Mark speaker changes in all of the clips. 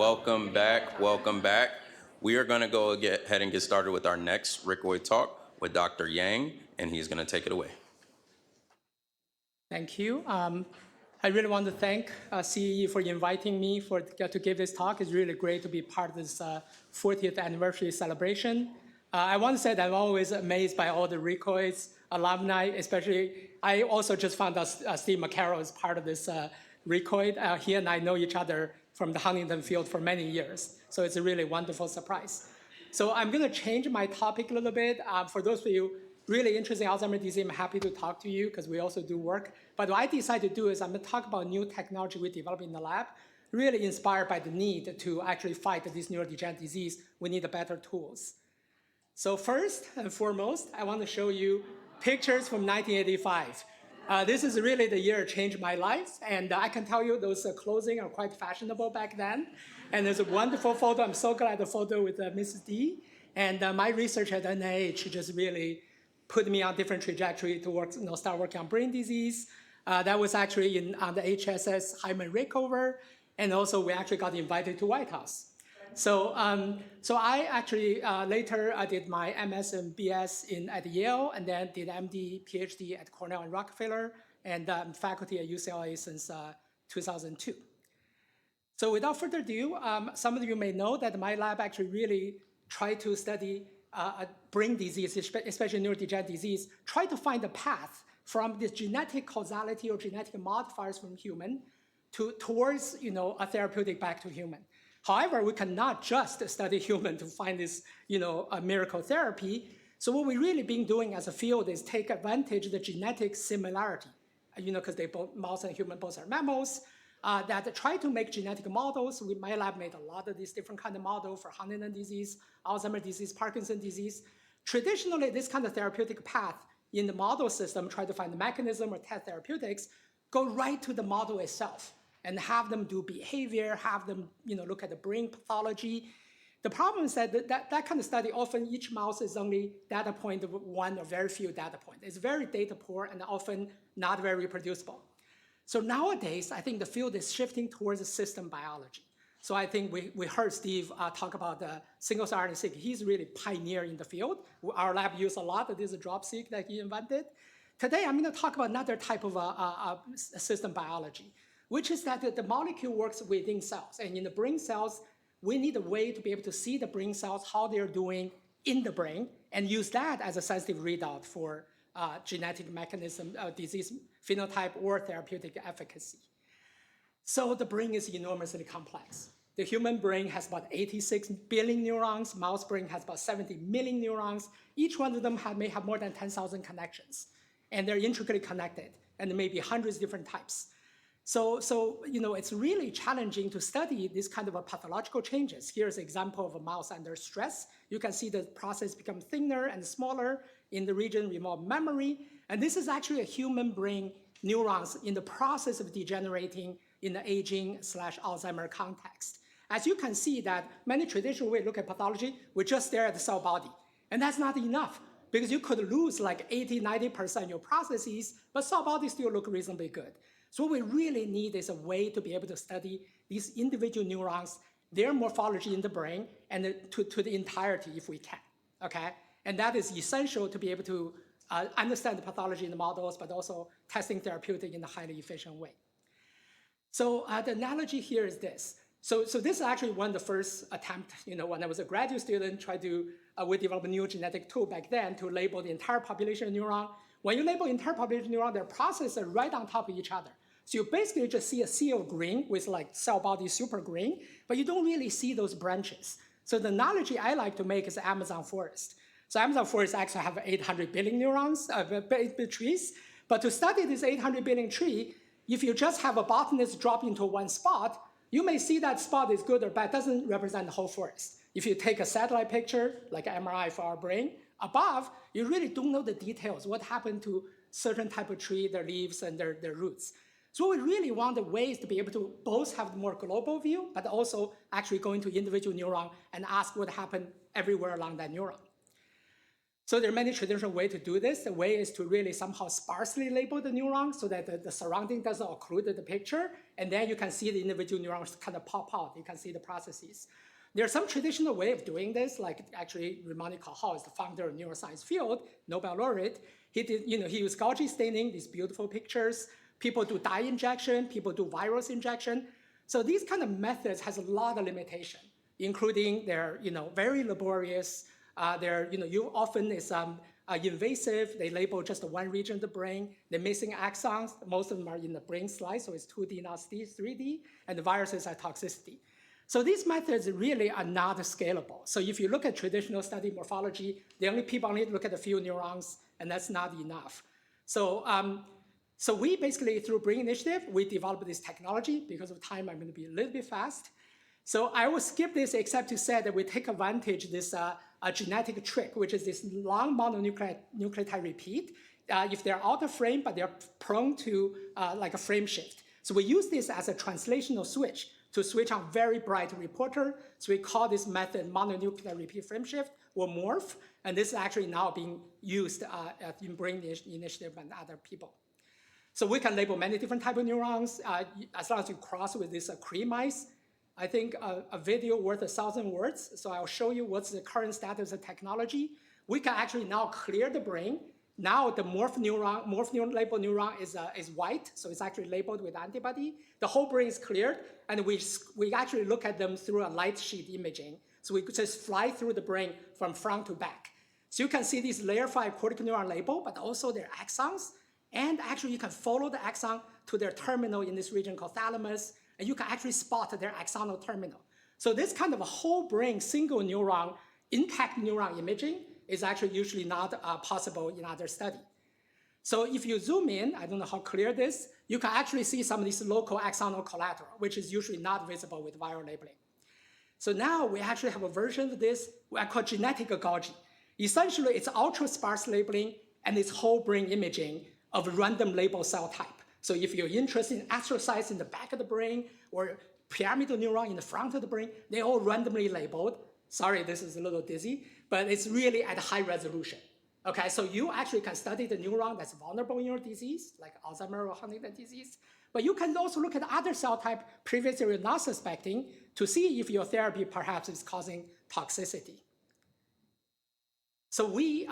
Speaker 1: welcome back, welcome back. We are going to go ahead and get started with our next Rickoid talk with Dr. Yang, and he's going to take it away.
Speaker 2: Thank you. I really want to thank CEE for inviting me to give this talk. It's really great to be part of this 40th anniversary celebration. I want to say that I'm always amazed by all the Rickoids, alumni, especially. I also just found out Steve McCarroll is part of this Rickoid. He and I know each other from the Huntington field for many years. So it's a really wonderful surprise. So I'm going to change my topic a little bit. For those of you really interested in Alzheimer's disease, I'm happy to talk to you because we also do work. But what I decided to do is I'm going to talk about new technology we developed in the lab, really inspired by the need to actually fight this neurodegenerative disease. We need better tools. So first and foremost, I want to show you pictures from 1985. This is really the year it changed my life. And I can tell you those clothing are quite fashionable back then. And there's a wonderful photo. I'm so glad the photo with Mrs. D. And my research at NIH just really put me on a different trajectory to work, start working on brain disease. That was actually on the HSS Hyman Rickover. And also we actually got invited to White House. So I actually later I did my MS and BS at Yale, and then did MD, Ph.D. at Cornell and Rockefeller, and faculty at UCLA since 2002. So without further ado, some of you may know that my lab actually really tried to study brain disease, especially neurodegenerative disease, try to find a path from this genetic causality or genetic modifiers from human towards a therapeutic back to human. However, we cannot just study human to find this, a miracle therapy. So what we've really been doing as a field is take advantage of the genetic similarity, because mouse and human both are mammals, that try to make genetic models. My lab made a lot of these different kind of models for Huntington disease, Alzheimer's disease, Parkinson's disease. Traditionally, this kind of therapeutic path in the model system, try to find the mechanism or test therapeutics, go right to the model itself and have them do behavior, have them look at the brain pathology. The problem is that that kind of study, often each mouse is only data point of one or very few data points. It's very data poor and often not very reproducible. So nowadays, I think the field is shifting towards system biology. So I think we heard Steve talk about the single-cell RNA-seq. He's really pioneer in the field. Our lab uses a lot of this drop-seq that he invented. Today, I'm going to talk about another type of system biology, which is that the molecule works within cells. And in the brain cells, we need a way to be able to see the brain cells, how they're doing in the brain, and use that as a sensitive readout for genetic mechanism, disease phenotype, or therapeutic efficacy. So the brain is enormously complex. The human brain has about 86 billion neurons. Mouse brain has about 70 million neurons. Each one of them may have more than 10,000 connections. And they're intricately connected, and there may be hundreds of different types. So it's really challenging to study this kind of pathological changes. Here's an example of a mouse under stress. You can see the process become thinner and smaller in the region remote memory. And this is actually a human brain neurons in the process of degenerating in the aging/Alzheimer context. As you can see that many traditional ways to look at pathology, we just stare at the cell body. And that's not enough, because you could lose like 80, 90% of your processes, but cell bodies still look reasonably good. So what we really need is a way to be able to study these individual neurons, their morphology in the brain, and to the entirety if we can, okay? And that is essential to be able to understand the pathology in the models, but also testing therapeutic in a highly efficient way. So the analogy here is this. So this is actually one of the first attempts, when I was a graduate student, we developed a new genetic tool back then to label the entire population of neuron. When you label the entire population of neuron, their processes are right on top of each other. So you basically just see a sea of green with like cell body super green, but you don't really see those branches. So the analogy I like to make is the Amazon forest. So Amazon forest actually have 800 billion neurons, trees. But to study this 800 billion tree, if you just have a botanist drop into one spot, you may see that spot is good or bad. It doesn't represent the whole forest. If you take a satellite picture, like an MRI for our brain, above, you really don't know the details, what happened to certain type of tree, their leaves and their roots. So we really want the ways to be able to both have the more global view, but also actually go into individual neuron and ask what happened everywhere along that neuron. So there are many traditional ways to do this. The way is to really somehow sparsely label the neuron so that the surrounding doesn't occlude the picture, and then you can see the individual neurons kind of pop out. You can see the processes. There's some traditional way of doing this, like actually Ramani Kahal is the founder of neuroscience field, Nobel laureate. He did, he used Gaussian staining, these beautiful pictures. People do dye injection, people do virus injection. So these kind of methods has a lot of limitation, including they're very laborious. You often is invasive. They label just one region of the brain. They're missing axons. Most of them are in the brain slice, so it's 2D, not 3D. And the viruses are toxicity. So these methods really are not scalable. So if you look at traditional study morphology, people only look at a few neurons, and that's not enough. So, so we basically, through Brain Initiative, we developed this technology. Because of time, I'm going to be a little bit fast. So I will skip this except to say that we take advantage of this a genetic trick, which is this long mononucleotide repeat. If they're out of frame, but they're prone to like a frame shift. So we use this as a translational switch to switch on very bright reporter. So we call this method mononucleotide repeat frame shift, or morph. And this is actually now being used in Brain Initiative and other people. So we can label many different types of neurons as long as you cross with this Cree mice. I think a video worth 1,000 words. So I'll show you what's the current status of technology. We can actually now clear the brain. Now the morph labeled neuron is white, so it's actually labeled with antibody. The whole brain is cleared, and we actually look at them through a light sheet imaging. So we could just fly through the brain from front to back. So you can see these layer 5 cortical neuron label, but also their axons. And actually you can follow the axon to their terminal in this region called thalamus, and you can actually spot their axonal terminal. So this kind of a whole brain, single neuron, intact neuron imaging is actually usually not possible in other study. So if you zoom in, I don't know how clear this, you can actually see some of these local axonal collateral, which is usually not visible with viral labeling. So now we actually have a version of this I call genetic Gaussian. Essentially, it's ultra sparse labeling and it's whole brain imaging of random label cell type. So if you're interested in astrocytes in the back of the brain or pyramidal neuron in the front of the brain, they're all randomly labeled. Sorry, this is a little dizzy, but it's really at high resolution. Okay, so you actually can study the neuron that's vulnerable in your disease, like Alzheimer or Huntington disease, but you can also look at other cell type previously you're not suspecting to see if your therapy perhaps is causing toxicity. So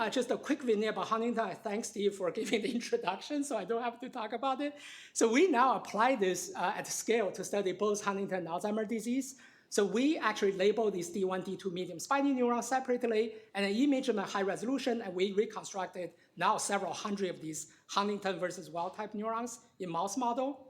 Speaker 2: just a quick vignette about Huntington. Thanks, Steve, for giving the introduction, so I don't have to talk about it. So we now apply this at scale to study both Huntington and Alzheimer's disease. So we actually label these D1, D2 medium spiny neurons separately and then image them at high resolution, and we reconstructed now several hundred of these Huntington versus wild-type neurons in mouse model.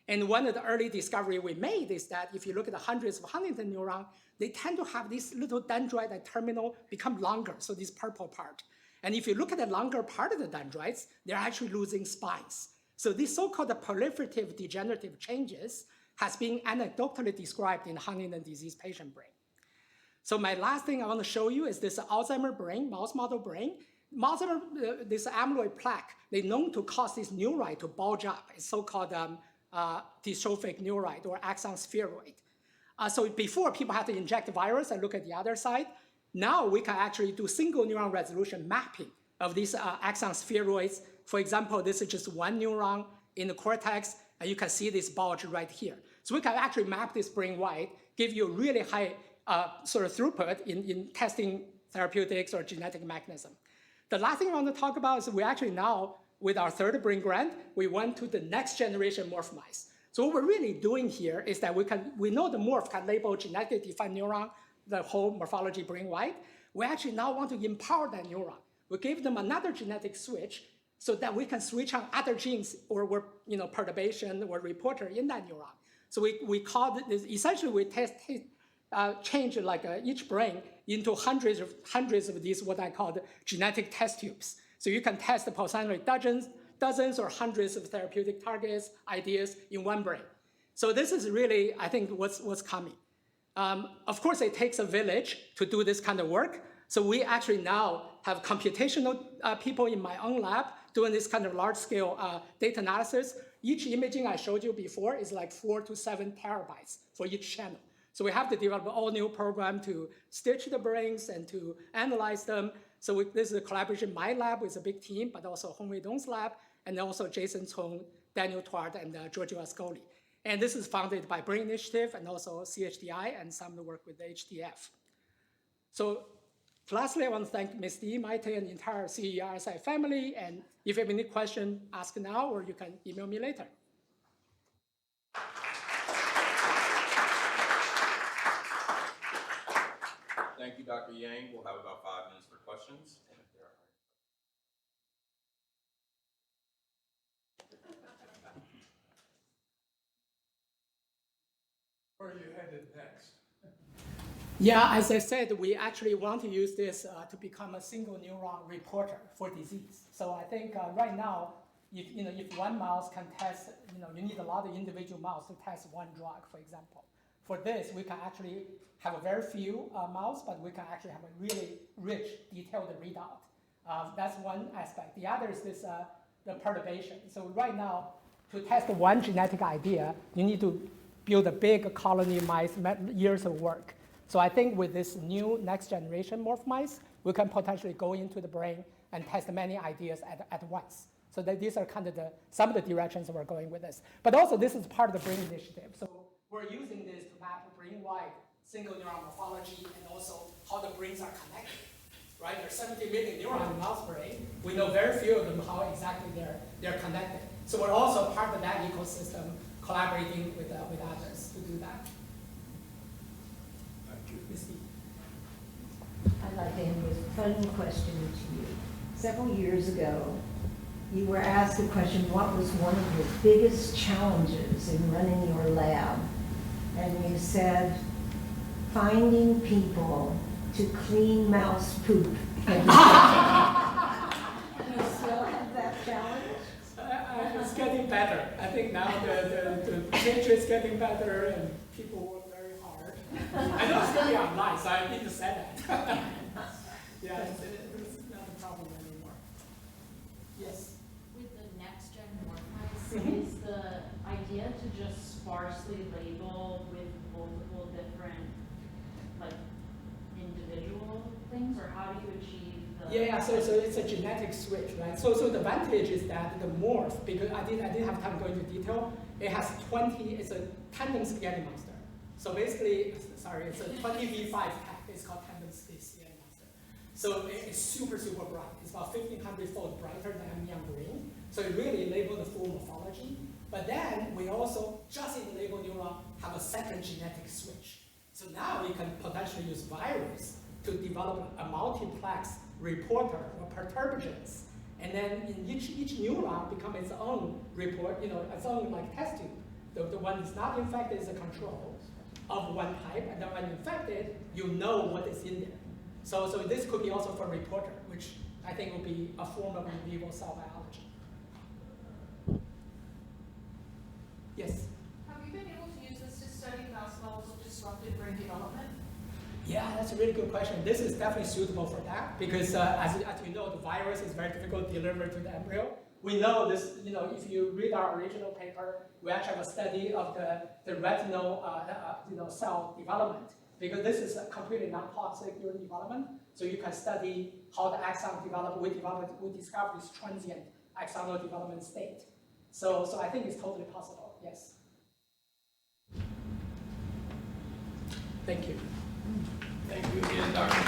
Speaker 2: And one of the early discoveries we made is that if you look at the hundreds of Huntington neurons, they tend to have this little dendrite at terminal become longer, so this purple part. And if you look at the longer part of the dendrites, they're actually losing spines. So these so-called proliferative degenerative changes has been anecdotally described in Huntington disease patient brain. So my last thing I want to show you is this Alzheimer brain, mouse model brain. This amyloid plaque, they're known to cause this neurite to bulge up. It's so-called dystrophic neurite or axon spheroid. So before, people had to inject the virus and look at the other side. Now we can actually do single neuron resolution mapping of these axon spheroids. For example, this is just one neuron in the cortex, and you can see this bulge right here. So we can actually map this brain wide, give you a really high sort of throughput in testing therapeutics or genetic mechanism. The last thing I want to talk about is we actually now, with our third brain grant, we went to the next generation morph mice. So what we're really doing here is that we know the morph can label genetically defined neuron, the whole morphology brain wide. We actually now want to empower that neuron. We give them another genetic switch so that we can switch on other genes or perturbation or reporter in that neuron. So we call this, essentially we change like each brain into hundreds of these what I call the genetic test tubes. So you can test potentially dozens or hundreds of therapeutic targets, ideas in one brain. So this is really, I think, what's coming. Of course, it takes a village to do this kind of work. So we actually now have computational people in my own lab doing this kind of large-scale data analysis. Each imaging I showed you before is like 4 to 7 terabytes for each channel. So we have to develop an all-new program to stitch the brains and to analyze them. So this is a collaboration, my lab with a big team, but also Hongwei Dong's lab, and also Jason Cong, Daniel Tward, and Giorgio Ascoli. And this is funded by Brain Initiative and also CHDI and some of the work with the HDF. So lastly, I want to thank Ms. Dee, Maite, and the entire CERSI family. And if you have any question, ask now, or you can email me later.
Speaker 1: Thank you, Dr. Yang. We'll have about 5 minutes for questions.
Speaker 3: Where are you headed next?
Speaker 2: Yeah, as I said, we actually want to use this to become a single neuron reporter for disease. So I think right now, if one mouse can test, you need a lot of individual mouse to test one drug, for example. For this, we can actually have a very few mouse, but we can actually have a really rich, detailed readout. That's one aspect. The other is this, the perturbation. So right now, to test one genetic idea, you need to build a big colony mice, years of work. So I think with this new next generation morph mice, we can potentially go into the brain and test many ideas at once. So that these are kind of some of the directions we're going with this. But also this is part of the brain initiative. So we're using this to map brain-wide single neuron morphology and also how the brains are connected. Right? There's 70 million neurons in mouse brain. We know very few of them how exactly they're connected. So we're also part of that ecosystem, collaborating with others to do that.
Speaker 3: Thank you.
Speaker 2: Ms. Dee.
Speaker 4: I'd like to end with a fun question to you. Several years ago, you were asked the question, what was one of your biggest challenges in running your lab? And you said, finding people to clean mouse poop. Do you still have that challenge?
Speaker 2: It's getting better. I think now the picture is getting better and people work very hard. I know it's going to be online, so I need to say that. Yeah, it's not a problem anymore. Yes?
Speaker 5: With the next gen morph is the idea to just sparsely label with multiple different individual things, or how do you achieve the?
Speaker 2: Yeah, so it's a genetic switch, right? So the advantage is that the morph, because I didn't have time to go into detail, it has 20, it's a tandem spaghetti monster. So basically, sorry, it's a 20v5 cat. It's called tandem spaghetti monster. So it's super, super bright. It's about 1,500-fold brighter than young green. So it really labeled the full morphology. But then we also, just in the label neuron, have a second genetic switch. So now we can potentially use virus to develop a multiplex reporter or perturbagens. And then in each neuron become its own report, its own test tube. The one that's not infected is a control of one type, and then when infected, you know what is in there. So this could be also for reporter, which I think will be a form of in vivo cell biology. Yes?
Speaker 6: Have you been able to use this to study mouse models of disrupted brain development?
Speaker 2: Yeah, that's a really good question. This is definitely suitable for that because as we know, the virus is very difficult to deliver to the embryo. We know this, if you read our original paper, we actually have a study of the retinal cell development because this is a completely non-toxic during development. So you can study how the axon developed. We discovered this transient axonal development state. So I think it's totally possible, yes. Thank you.
Speaker 1: Thank you again, Dr.